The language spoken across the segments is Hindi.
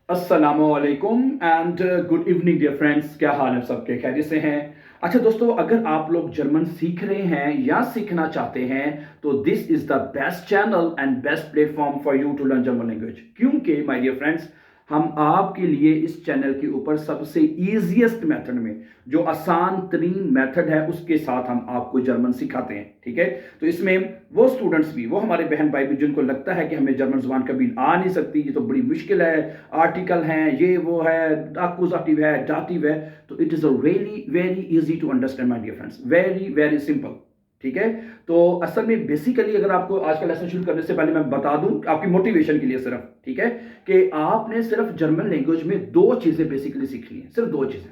अस्सलामुअलैकुम and good evening dear friends. क्या हाल है सबके? खैरियत से हैं? अच्छा दोस्तों, अगर आप लोग जर्मन सीख रहे हैं या सीखना चाहते हैं तो this is the best channel and best platform for you to learn German language. क्योंकि माय डियर फ्रेंड्स, हम आपके लिए इस चैनल के ऊपर सबसे ईजिएस्ट मेथड में, जो आसान तरीन मेथड है, उसके साथ हम आपको जर्मन सिखाते हैं। ठीक है, तो इसमें वो स्टूडेंट्स भी, वो हमारे बहन भाई भी जिनको लगता है कि हमें जर्मन जुबान कभी आ नहीं सकती, ये तो बड़ी मुश्किल है, आर्टिकल हैं, ये वो है, अक्यूजेटिव है, डाटिव है, तो it is a really very easy to understand my dear friends, very very simple. ठीक है, तो असल में बेसिकली अगर आपको आज का लेसन शुरू करने से पहले मैं बता दूं आपकी मोटिवेशन के लिए सिर्फ, ठीक है, कि आपने सिर्फ जर्मन लैंग्वेज में दो चीजें बेसिकली सीखनी है, सिर्फ दो चीजें।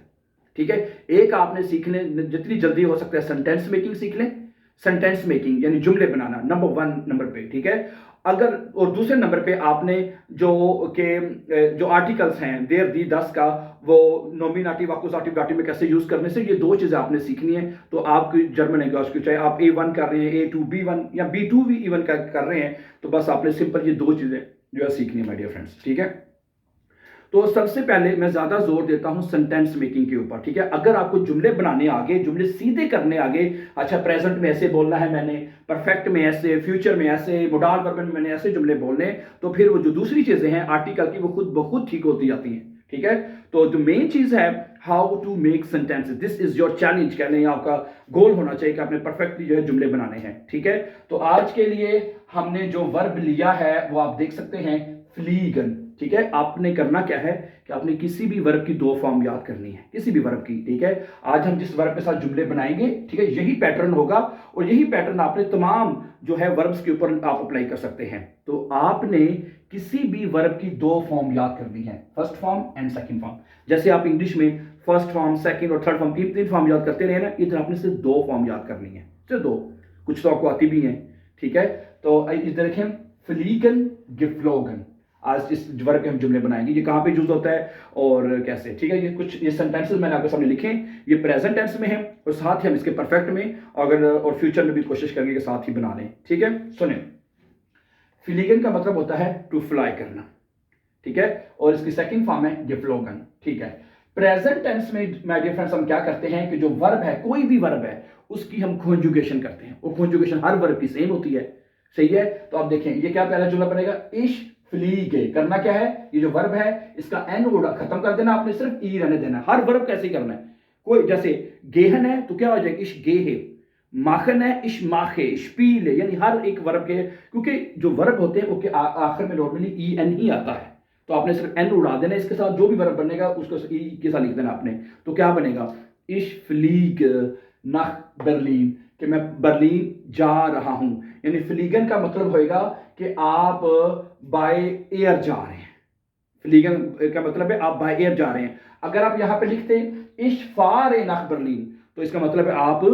ठीक है, एक आपने सीखने, जितनी जल्दी हो सकता है सेंटेंस मेकिंग सीख लें, सेंटेंस मेकिंग यानी जुमले बनाना, नंबर वन नंबर पे। ठीक है, अगर और दूसरे नंबर पे आपने जो आर्टिकल्स हैं देर दी दस का, वो नॉमिनेटिव अक्यूजेटिव डाटिव में कैसे यूज करने से, ये दो चीजें आपने सीखनी है। तो आपकी जर्मन लैंग्वेज की, चाहे आप A1 कर रहे हैं, A2 B1 या B2 भी इवन कर रहे हैं, तो बस आपने सिंपल ये दो चीजें जो है सीखनी है माय डियर फ्रेंड्स। ठीक है, तो सबसे पहले मैं ज्यादा जोर देता हूं सेंटेंस मेकिंग के ऊपर। ठीक है, अगर आपको जुमले बनाने आगे, जुमले सीधे करने आगे, अच्छा प्रेजेंट में ऐसे बोलना है मैंने, परफेक्ट में ऐसे, फ्यूचर में ऐसे, मोडाल वर्ब में मैंने ऐसे जुमले बोलने, तो फिर वो जो दूसरी चीजें हैं आर्टिकल की, वो खुद ब खुद ठीक होती जाती हैं। ठीक है, तो जो मेन चीज है, how to make sentences, this is your challenge, कहने आपका गोल होना चाहिए कि आपने परफेक्टली जो है जुमले बनाने हैं। ठीक है, तो आज के लिए हमने जो वर्ब लिया है वो आप देख सकते हैं, फ्लीगन। ठीक है, आपने करना क्या है कि आपने किसी भी वर्ब की दो फॉर्म याद करनी है, किसी भी वर्ब की। ठीक है, आज हम जिस वर्ब के साथ जुमले बनाएंगे, ठीक है, यही पैटर्न होगा और यही पैटर्न आपने तमाम जो है वर्ब्स के ऊपर आप अप्लाई कर सकते हैं। तो आपने किसी भी वर्ब की दो फॉर्म याद करनी है, first form and second form. जैसे आप इंग्लिश में फर्स्ट फॉर्म, सेकंड और थर्ड फॉर्म, तीन तीन फॉर्म याद करते रहे ना, इधर आपने सिर्फ दो फॉर्म याद करनी है, सिर्फ दो। कुछ तो आपको आती भी है। ठीक है, तो इधर देखें, फ्लीगन, geflogen। आज इस वर्ब के हम जुमले बनाएंगे, ये कहां पे यूज होता है और कैसे। ठीक है, ये कुछ ये सेंटेंसेस मैंने आपके सामने लिखे, ये प्रेजेंट टेंस में है और साथ ही हम इसके परफेक्ट में अगर और फ्यूचर में भी कोशिश करेंगे कि साथ ही बना लें। ठीक है, सुने, फ्लीगन का मतलब होता है टू फ्लाई करना। ठीक है, और इसकी सेकंड फॉर्म है geflogen। ठीक है, प्रेजेंट टेंस में माय डियर फ्रेंड्स हम क्या करते हैं कि जो वर्ब है, कोई भी वर्ब है, उसकी हम कॉन्जुगेशन करते हैं, और कॉन्जुगेशन हर वर्ब की सेम होती है। सही है, तो आप देखें ये क्या पहला जुमला बनेगा, इश फ्लीगे। करना क्या है, ये जो वर्ब है इसका एन उड़ा खत्म कर देना, आपने सिर्फ ई रहने देना। हर वर्ब कैसे करना है, कोई जैसे गेहन है तो क्या हो जाएगा, इश गेहे। माखन है, इश माखे, स्पीले, यानी हर एक वर्ब के, क्योंकि जो वर्ब होते हैं उसके आखिर में नॉर्मली ई एन ही आता है, तो आपने सिर्फ एन उड़ा देना, इसके साथ जो भी वर्ब बनेगा उसको ई के साथ लिख देना आपने। तो क्या बनेगा, इश फ्लीग nach बर्लिन, कि मैं बर्लिन जा रहा हूं। यानी फ्लीगन का मतलब होएगा कि आप बाय एयर जा रहे हैं। फ्लीगन का मतलब है आप बाय एयर जा रहे हैं। अगर आप यहां पे लिखते इश फारे nach बर्लिन, तो इसका मतलब है आप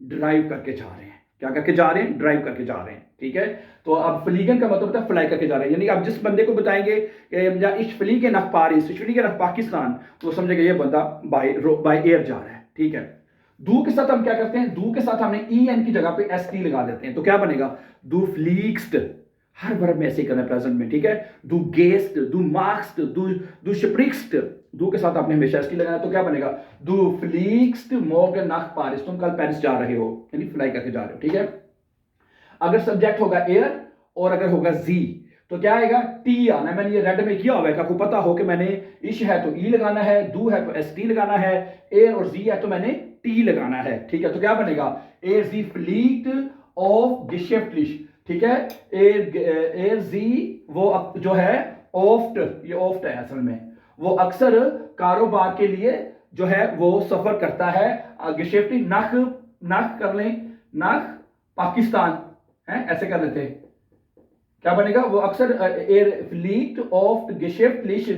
ड्राइव करके जा रहे हैं। क्या करके जा रहे हैं, ड्राइव करके जा रहे हैं। ठीक है, तो अब फ्लीगन का मतलब होता है फ्लाई करके जा रहे हैं, यानी आप जिस बंदे को बताएंगे या इश फ्लीगन nach पारिस, इश फ्लीगन nach पाकिस्तान, तो समझेगा ये बंदा बाय एयर जा रहा है। ठीक है, दू के साथ हम क्या करते हैं, दू के साथ हमने ई एन की जगह पे एस टी लगा देते हैं, तो क्या बनेगा, दू फ्लीक्स्ट। हर वर्ब में ऐसे ही करना है प्रेजेंट में। ठीक है, दू गेस्ट, दू मार्क्स्ट, दू स्प्रिक्स्ट, दू के साथ आपने हमेशा एस टी लगाना, तो क्या बनेगा, दू फ्लीक्स्ट मोर्गन nach पारिस, तुम कल पेरिस जा रहे हो, यानी फ्लाई करके जा रहे हो। ठीक है, अगर सब्जेक्ट होगा एयर और अगर होगा जी, तो क्या आएगा, टी आना। मैंने ये रेड में किया हुआ है, आपको पता हो कि मैंने इश है तो ई लगाना है, दू है तो एस टी लगाना है, एयर और जी है तो मैंने टी लगाना है। ठीक है, तो क्या बनेगा, एर जी फ्लीट ऑफ geschäftlich। ठीक है, एर जी वो जो है ऑफ्ट, ये ऑफ्ट है असल में, वो अक्सर कारोबार के लिए जो है वो सफर करता है। geschäftlich nach, कर लें, nach पाकिस्तान है, ऐसे कर लेते हैं, क्या बनेगा, वो अक्सर एयर फ्लीट ऑफ geschäftlich,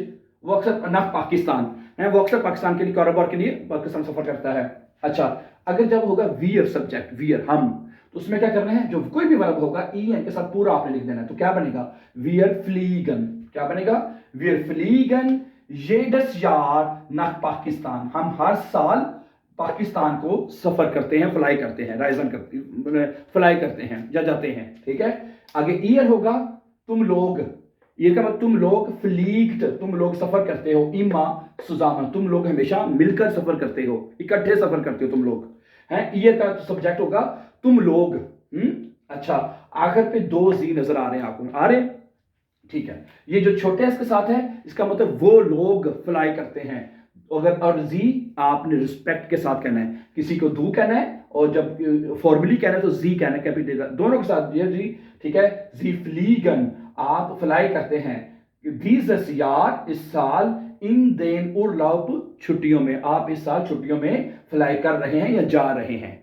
वो अक्सर nach पाकिस्तान है, वो अक्सर पाकिस्तान के लिए कारोबार के लिए पाकिस्तान सफर करता है। अच्छा, अगर जब होगा वियर सब्जेक्ट, वियर हम, तो उसमें क्या करना है, जो कोई भी वर्ब होगा ई एन के साथ पूरा आपने लिख देना है, तो क्या बनेगा, वियर फ्लीगन। क्या बनेगा, वियर फ्लीगन jedes Jahr nach पाकिस्तान, हम हर साल पाकिस्तान को सफर करते हैं, फ्लाई करते हैं, राइजन करते, फ्लाई करते हैं या जाते हैं। ठीक है, आगे ईयर होगा तुम लोग, ये का मतलब तुम लोग फ्लीक्ट, तुम लोग सफर करते हो, इमा सुजामा, तुम लोग हमेशा मिलकर सफर करते हो, इकट्ठे सफर करते हो तुम लोग हैं। ये का सब्जेक्ट होगा तुम लोग। अच्छा, आखिर पे दो जी नजर आ रहे हैं आपको, आ रहे? ठीक है, ये जो छोटे इसके साथ है इसका मतलब वो लोग फ्लाई करते हैं। अगर और जी आपने रिस्पेक्ट के साथ कहना है, किसी को दू कहना है और जब फॉर्मली कहना है तो जी कहना है, कैपिटल दोनों के साथ ये जी। ठीक है, जी फ्लीगन, आप फ्लाई करते हैं। दीस यार, इस साल, इन देन उर्लाउप, छुट्टियों में, आप इस साल छुट्टियों में फ्लाई कर रहे हैं या जा रहे हैं।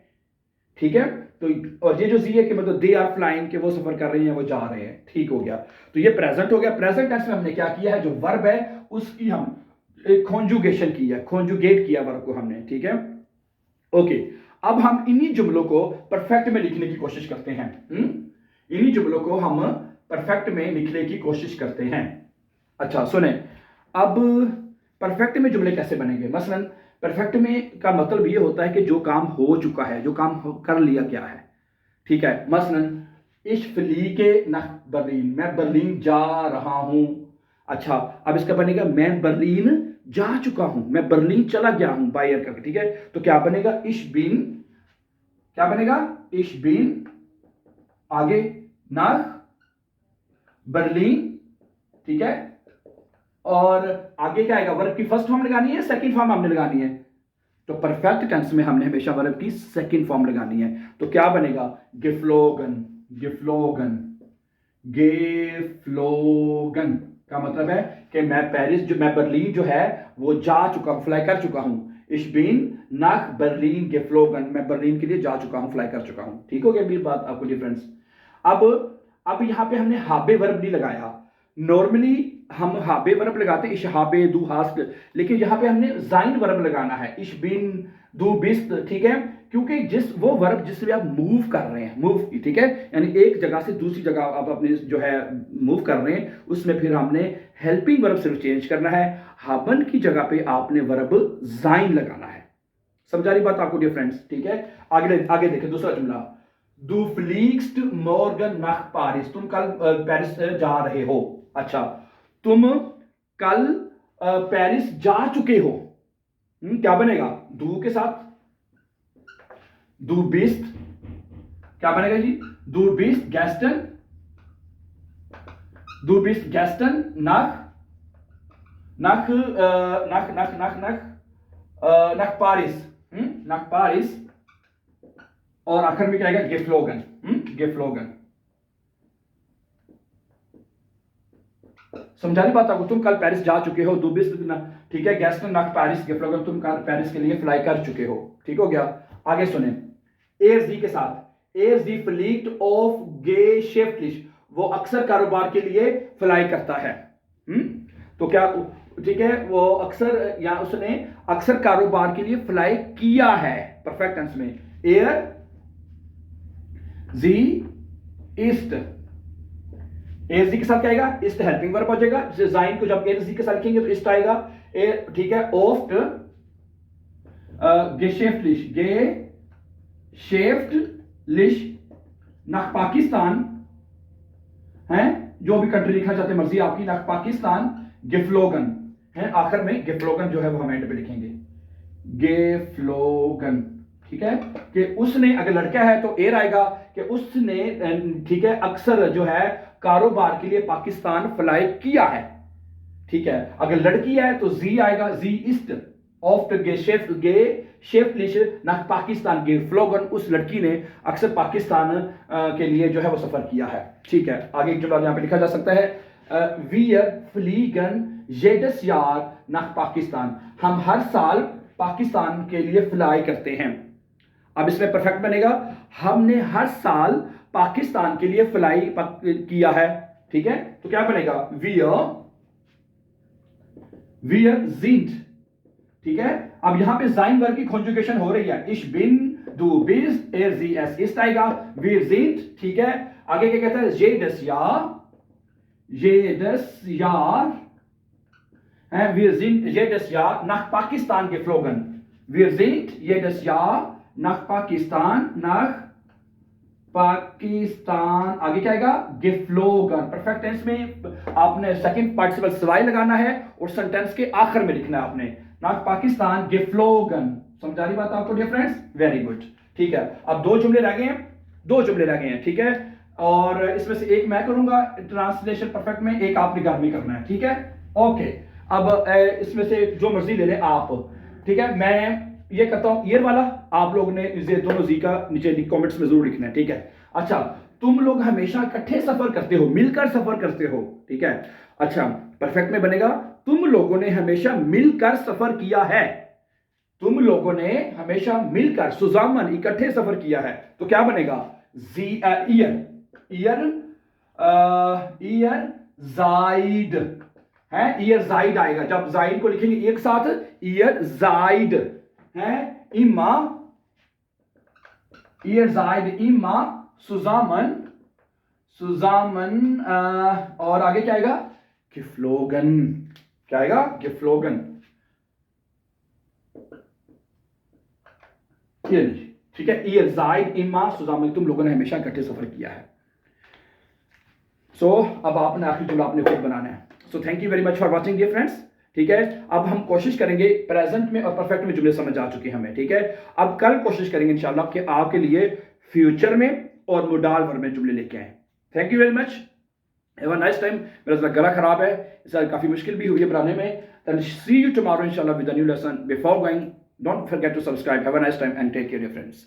ठीक है, तो और ये जो जी है कि मतलब दे आर फ्लाइंग, के वो सफर कर रहे हैं, वो जा रहे हैं। ठीक हो गया, तो ये प्रेजेंट हो गया। प्रेजेंट टेंस में हमने क्या किया है, जो वर्ब है उसकी हम एक कॉन्जुगेशन की है, कॉन्जुगेट किया वर्ब को हमने। ठीक है, ओके। अब हम इन्हीं जुमलों को परफेक्ट में लिखने की कोशिश करते हैं। इन्हीं जुमलों को हम परफेक्ट में लिखने की कोशिश करते हैं। अच्छा सुने, अब परफेक्ट में जुमले कैसे बनेंगे। मसलन परफेक्ट में का मतलब ये होता है कि जो काम हो चुका है, जो काम कर लिया गया है। ठीक है, मसलन इश फली के नख बर्लिन, मैं बर्लिन जा रहा हूं। अच्छा, अब इसका बनेगा मैं बर्लिन जा चुका हूं, मैं बर्लिन चला गया हूं बाय एयर करके। ठीक है, तो क्या बनेगा, इश बिन, क्या बनेगा, इश बिन, आगे नाख बर्लिन। ठीक है, और आगे क्या आएगा, वर्ब की फर्स्ट फॉर्म लगानी है, सेकंड फॉर्म हमने लगानी है। तो परफेक्ट टेंस में हमने हमेशा वर्ब की सेकंड फॉर्म लगानी है। तो क्या बनेगा, गिफ्लोगन, गिफ्लोगन, गेफ्लोगन का मतलब है कि मैं पेरिस, जो मैं बर्लिन जो है वो जा चुका हूं, फ्लाई कर चुका हूं। इश बिन नाक बर्लिन गेफ्लोगन, मैं बर्लिन के लिए जा चुका हूं, फ्लाई कर चुका हूं। ठीक हो गया मेरी बात आपको डिफरेंस। अब यहां पे हमने हाबे वर्ब नहीं लगाया। नॉर्मली हम हाबे वर्ब लगाते हैं, इश हाबे दू हास्ट, लेकिन यहां पे हमने जाइन वर्ब लगाना है, इश बिन दू बिस्त। ठीक है, क्योंकि जिस वो वर्ब जिसमें आप मूव कर रहे हैं, मूव, ठीक है, यानी एक जगह से दूसरी जगह आप अपने जो है मूव कर रहे हैं, उसमें फिर हमने हेल्पिंग वर्ब सिर्फ चेंज करना है। हाबन की जगह पे आपने वर्ब जाइन लगाना है। समझा रही बात आपको डियर फ्रेंड्स। ठीक है, आगे आगे देखें दूसरा जुमला, दू फ्लीक्स्ट मॉर्गन नख पारिस, तुम कल पेरिस जा रहे हो। अच्छा, तुम कल पेरिस जा चुके हो। क्या बनेगा, दू के साथ दू बिस्ट, क्या बनेगा जी, दू बिस्ट गैस्टन, दू बिस्ट गैस्टन नख, नख नख नख नख नख नख पारिस, नख पारिस, और आखिर में क्या आएगा, गेफ्लोगन, गेफ्लोगन। समझा रही बात आपको, तुम कल पेरिस जा चुके हो, दुबिस, ठीक है, गैस्टन नख पेरिस गेफ्लोगन, तुम कल पेरिस के लिए फ्लाई कर चुके हो। ठीक हो गया, आगे सुने, एज डी के साथ, एज डी फ्लीट ऑफ गे शेफ्टलिश, वो अक्सर कारोबार के लिए फ्लाई करता है। तो क्या, ठीक है, वो अक्सर, या उसने अक्सर कारोबार के लिए फ्लाई किया है परफेक्ट टेंस में। एयर जी ईस्ट, एज जी के साथ क्या आएगा, ईस्ट हेल्पिंग वर्ब हो जाएगा। जाइन को जब एज जी के साथ लिखेंगे तो ईस्ट आएगा। ठीक है, ऑफ्ट गेशेफ्टलिश, गेशेफ्टलिश nach पाकिस्तान है, जो भी कंट्री लिखना चाहते हैं मर्जी आपकी, nach पाकिस्तान गेफ्लोगन है, आखिर में गेफ्लोगन जो है वो हम एंड पे लिखेंगे, गेफ्लोगन। ठीक है, कि उसने, अगर लड़का है तो एयर आएगा कि उसने, ठीक है, अक्सर जो है कारोबार के लिए पाकिस्तान फ्लाई किया है। ठीक है, अगर लड़की है तो जी आएगा, जी ईस्ट ऑफ गे शेफ्टलिश nach पाकिस्तान गेफ्लोगन, उस लड़की ने अक्सर पाकिस्तान के लिए जो है वो सफर किया है। ठीक है, आगे एक जुमला यहां पे लिखा जा सकता है, wir fliegen jedes Jahr nach Pakistan, हम हर साल पाकिस्तान के लिए फ्लाई करते हैं। अब इसमें परफेक्ट बनेगा, हमने हर साल पाकिस्तान के लिए फ्लाई किया है। ठीक है, तो क्या बनेगा, wir sind। ठीक है, अब यहां पे जाइन वर्ब की कॉन्जुगेशन हो रही है, ich bin, du bist, er sie es ist आएगा, wir sind। ठीक है, आगे क्या कहता है, jedes Jahr है, wir sind jedes Jahr nach Pakistan geflogen, wir sind jedes Jahr nach Pakistan, nach Pakistan, आगे क्या आएगा, गिफ्लोगन। परफेक्ट टेंस में आपने सेकंड पार्टिसिपल सवाई लगाना है और सेंटेंस के आखिर में लिखना है आपने, ना पाकिस्तान गिफ्लोगन। समझ आ रही बात आपको डियर फ्रेंड्स? Very good. ठीक है, अब दो जुमले रह गए हैं, दो जुमले रह गए हैं। ठीक है, और इसमें से एक मैं करूंगा ट्रांसलेशन परफेक्ट में, एक आपने घर में करना है। ठीक है, ओके। अब इसमें से जो मर्जी ले लें आप। ठीक है, मैं ये करता हूं ईयर वाला, आप लोग ने ये दोनों जी का नीचे कमेंट्स में जरूर लिखना है। ठीक है, अच्छा, तुम लोग हमेशा इकट्ठे सफर करते हो, मिलकर सफर करते हो। ठीक है, अच्छा, परफेक्ट में बनेगा तुम लोगों ने हमेशा मिलकर सफर किया है। तुम लोगों ने हमेशा मिलकर सुजामन इकट्ठे सफर किया है, तो क्या बनेगा, ईयर, ईयर, ईयर जाइड है, ईयर जाइड आएगा। जब जाइड को लिखेंगे एक साथ, ईयर जाइड है, इमा, ईयर जाइड इमा सुजामन, सुजामन, और आगे क्या आएगा, गिफ्लोगन। क्या आएगा, गिफ्लोगन। ये लीजिए। ठीक है, ईयर जाइड इमा सुजामन, तुम लोगों ने हमेशा इकट्ठे सफर किया है। सो अब आपने आखिरी जुमला आपने खुद बनाना है। So thank you very much for watching dear friends. ठीक है, अब हम कोशिश करेंगे, प्रेजेंट में और परफेक्ट में जुमले समझ आ चुके हैं हमें। ठीक है, अब कल कोशिश करेंगे इंशाल्लाह कि आपके लिए फ्यूचर में और मोडाल वर्ब में जुमले लेके आए। Thank you very much, have a nice time. मेरा जरा गला खराब है, इसलिए काफी मुश्किल भी हुई है बनाने में। देन सी यू टुमारो इंशाल्लाह with a new lesson. Before going, don't forget to subscribe. Have a nice time and take care dear friends.